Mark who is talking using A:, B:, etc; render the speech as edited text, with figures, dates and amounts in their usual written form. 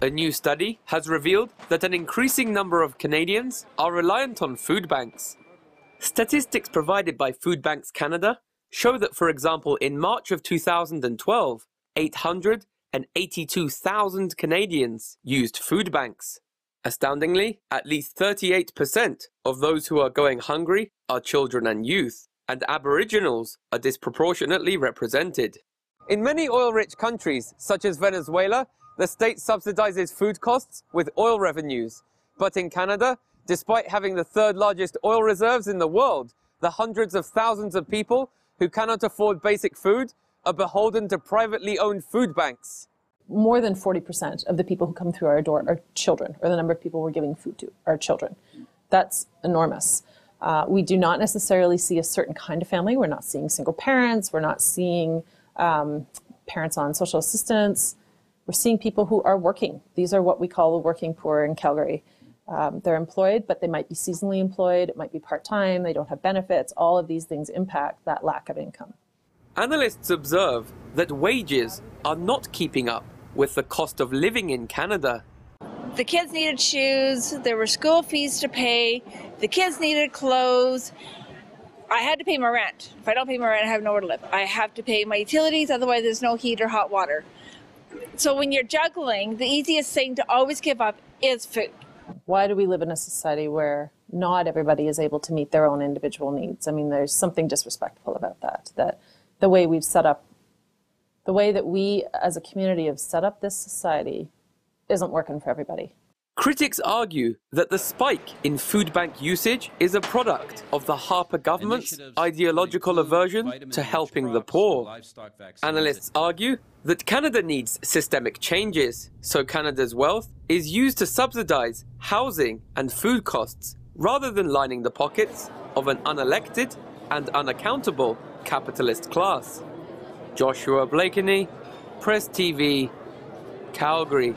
A: A new study has revealed that an increasing number of Canadians are reliant on food banks. Statistics provided by Food Banks Canada show that, for example, in March of 2012, 882,000 Canadians used food banks. Astoundingly, at least 38% of those who are going hungry are children and youth, and aboriginals are disproportionately represented. In many oil-rich countries, such as Venezuela, the state subsidizes food costs with oil revenues. But in Canada, despite having the third largest oil reserves in the world, the hundreds of thousands of people who cannot afford basic food are beholden to privately owned food banks.
B: More than 40% of the people who come through our door are children, or the number of people we're giving food to are children. That's enormous. We do not necessarily see a certain kind of family. We're not seeing single parents. We're not seeing parents on social assistance. We're seeing people who are working. These are what we call the working poor in Calgary. They're employed, but they might be seasonally employed. It might be part-time. They don't have benefits. All of these things impact that lack of income.
A: Analysts observe that wages are not keeping up with the cost of living in Canada.
C: The kids needed shoes. There were school fees to pay. The kids needed clothes. I had to pay my rent. If I don't pay my rent, I have nowhere to live. I have to pay my utilities, otherwise there's no heat or hot water. So when you're juggling, the easiest thing to always give up is food.
B: Why do we live in a society where not everybody is able to meet their own individual needs? I mean, there's something disrespectful about that the way we've set up, the way that we as a community have set up this society isn't working for everybody.
A: Critics argue that the spike in food bank usage is a product of the Harper government's ideological aversion to helping the poor. Analysts argue that Canada needs systemic changes, so Canada's wealth is used to subsidize housing and food costs rather than lining the pockets of an unelected and unaccountable capitalist class. Joshua Blakeney, Press TV, Calgary.